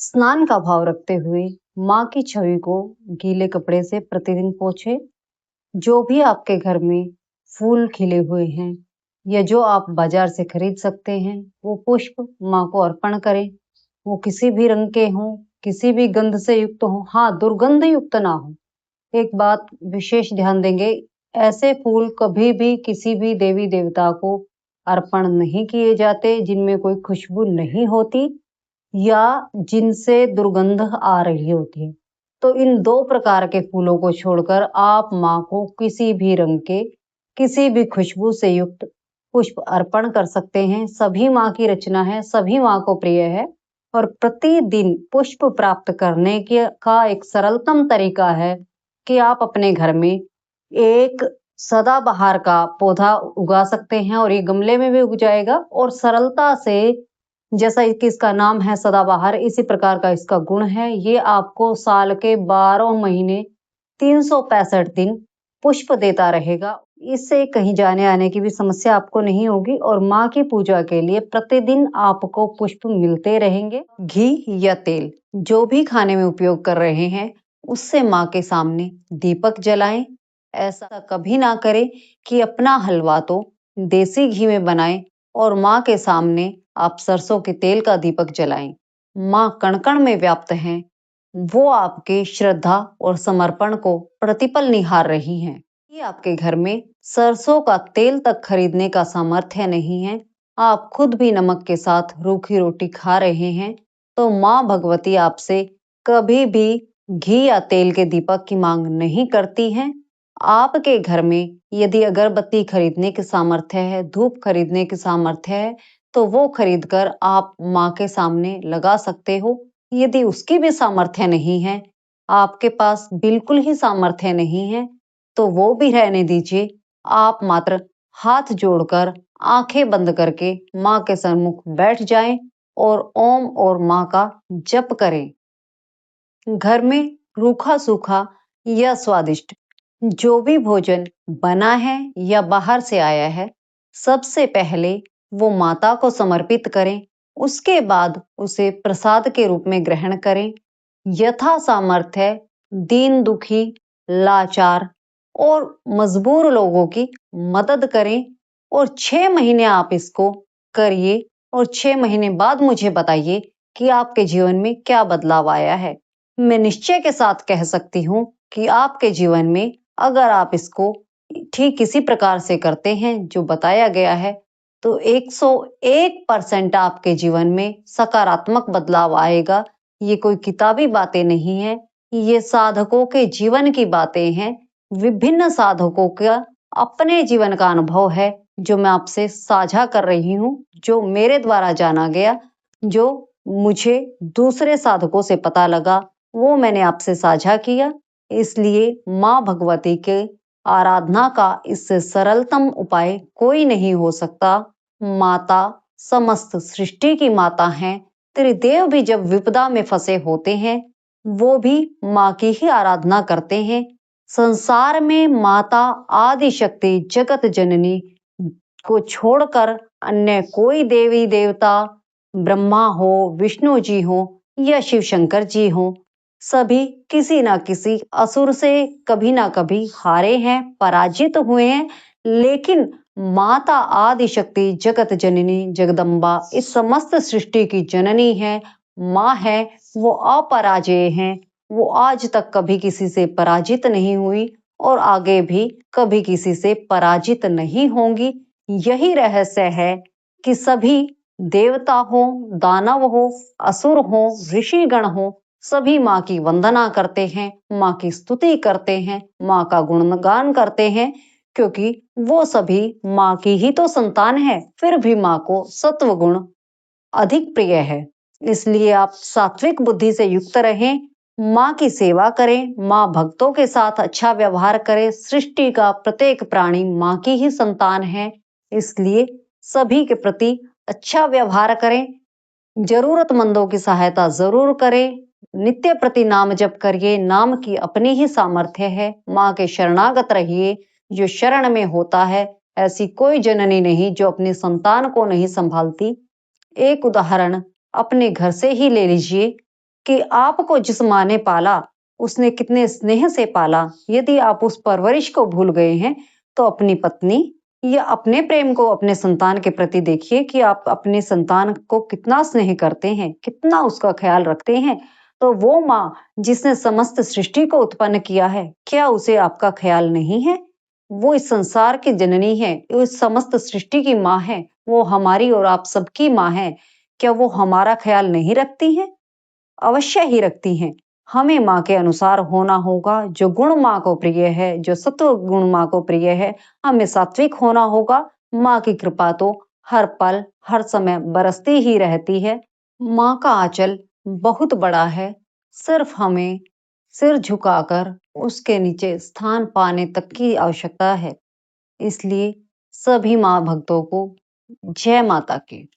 स्नान का भाव रखते हुए माँ की छवि को गीले कपड़े से प्रतिदिन पोछे। जो भी आपके घर में फूल खिले हुए हैं या जो आप बाजार से खरीद सकते हैं, वो पुष्प माँ को अर्पण करें। वो किसी भी रंग के हों, किसी भी गंध से युक्त हों, हाँ, दुर्गंध युक्त ना हो। एक बात विशेष ध्यान देंगे, ऐसे फूल कभी भी किसी भी देवी देवता को अर्पण नहीं किए जाते जिनमें कोई खुशबू नहीं होती या जिनसे दुर्गंध आ रही होती है। तो इन 2 प्रकार के फूलों को छोड़कर आप माँ को किसी भी रंग के, किसी भी खुशबू से युक्त पुष्प अर्पण कर सकते हैं। सभी माँ की रचना है, सभी माँ को प्रिय है और प्रतिदिन पुष्प प्राप्त करने के का एक सरलतम तरीका है कि आप अपने घर में एक सदाबहार का पौधा उगा सकते हैं और ये गमले में भी उग जाएगा और सरलता से, जैसा कि इसका नाम है सदाबहार, इसी प्रकार का इसका गुण है। ये आपको साल के 12 महीने 365 दिन पुष्प देता रहेगा। इससे कहीं जाने आने की भी समस्या आपको नहीं होगी और माँ की पूजा के लिए प्रतिदिन आपको पुष्प मिलते रहेंगे। घी या तेल जो भी खाने में उपयोग कर रहे हैं, उससे माँ के सामने दीपक जलाएं। ऐसा कभी ना करें कि अपना हलवा तो देसी घी में बनाएं और माँ के सामने आप सरसों के तेल का दीपक जलाएं। माँ कण-कण में व्याप्त हैं। वो आपके श्रद्धा और समर्पण को प्रतिपल निहार रही हैं। ये आपके घर में सरसों का तेल तक खरीदने का सामर्थ्य नहीं है, आप खुद भी नमक के साथ रूखी रोटी खा रहे हैं, तो माँ भगवती आपसे कभी भी घी या तेल के दीपक की मांग नहीं करती हैं। आपके घर में यदि अगरबत्ती खरीदने की सामर्थ्य है, धूप खरीदने की सामर्थ्य है, तो वो खरीद कर आप माँ के सामने लगा सकते हो। यदि उसकी भी सामर्थ्य नहीं है, आपके पास बिल्कुल ही सामर्थ्य नहीं है, तो वो भी रहने दीजिए। आप मात्र हाथ जोड़कर, आंखें बंद करके माँ के सम्मुख बैठ जाएं और ओम और माँ का जप करें। घर में रूखा-सूखा या स्वादिष्ट जो भी भोजन बना है या बाहर से आया है, सबसे पहले वो माता को समर्पित करें। उसके बाद उसे प्रसाद के रूप में ग्रहण करें। यथा सामर्थ्य दीन दुखी, लाचार और मजबूर लोगों की मदद करें और 6 महीने आप इसको करिए और 6 महीने बाद मुझे बताइए कि आपके जीवन में क्या बदलाव आया है। मैं निश्चय के साथ कह सकती हूँ कि आपके जीवन में अगर आप इसको ठीक इसी प्रकार से करते हैं जो बताया गया है, तो 101% आपके जीवन में सकारात्मक बदलाव आएगा। ये कोई किताबी बातें नहीं है, ये साधकों के जीवन की बातें हैं। विभिन्न साधकों का अपने जीवन का अनुभव है, जो मैं आपसे साझा कर रही हूँ, जो मेरे द्वारा जाना गया, जो मुझे दूसरे साधकों से पता लगा, वो मैंने आपसे साझा किया। इसलिए माँ भगवती के आराधना का इससे सरलतम उपाय कोई नहीं हो सकता। माता समस्त सृष्टि की माता हैं। त्रिदेव भी जब विपदा में फंसे होते हैं, वो भी माँ की ही आराधना करते हैं। संसार में माता आदि शक्ति जगत जननी को छोड़कर अन्य कोई देवी देवता, ब्रह्मा हो, विष्णु जी हो या शिव शंकर जी हो, सभी किसी ना किसी असुर से कभी ना कभी हारे हैं, पराजित हुए हैं। लेकिन माता आदि शक्ति जगत जननी जगदम्बा इस समस्त सृष्टि की जननी है, माँ है, वो अपराजेय हैं। वो आज तक कभी किसी से पराजित नहीं हुई और आगे भी कभी किसी से पराजित नहीं होंगी। यही रहस्य है कि सभी देवता हो, दानव हो, असुर हो, ऋषिगण हो, सभी माँ की वंदना करते हैं, माँ की स्तुति करते हैं, माँ का गुणगान करते हैं, क्योंकि वो सभी माँ की ही तो संतान है। फिर भी माँ को सत्व गुण अधिक प्रिय है। इसलिए आप सात्विक बुद्धि से युक्त रहें, माँ की सेवा करें, माँ भक्तों के साथ अच्छा व्यवहार करें। सृष्टि का प्रत्येक प्राणी माँ की ही संतान है, इसलिए सभी के प्रति अच्छा व्यवहार करें। जरूरतमंदों की सहायता जरूर करें। नित्य प्रति नाम जप करिए, नाम की अपनी ही सामर्थ्य है। माँ के शरणागत रहिए, जो शरण में होता है, ऐसी कोई जननी नहीं जो अपनी संतान को नहीं संभालती। एक उदाहरण अपने घर से ही ले लीजिए। कि आपको जिस माँ ने पाला, उसने कितने स्नेह से पाला। यदि आप उस परवरिश को भूल गए हैं, तो अपनी पत्नी या अपने प्रेम को अपने संतान के प्रति देखिए कि आप अपने संतान को कितना स्नेह करते हैं, कितना उसका ख्याल रखते हैं। तो वो माँ जिसने समस्त सृष्टि को उत्पन्न किया है, क्या उसे आपका ख्याल नहीं है? वो इस संसार की जननी है, वो इस समस्त सृष्टि की माँ है, वो हमारी और आप सबकी माँ है। क्या वो हमारा ख्याल नहीं रखती हैं? अवश्य ही रखती हैं। हमें माँ के अनुसार होना होगा, जो गुण माँ को प्रिय है, जो सत्व गुण माँ को प्रिय है, हमें सात्विक होना होगा। माँ की कृपा तो हर पल, हर समय बरसती ही रहती है। माँ का आंचल बहुत बड़ा है, सिर्फ हमें सिर झुकाकर उसके नीचे स्थान पाने तक की आवश्यकता है। इसलिए सभी माँ भक्तों को जय माता की।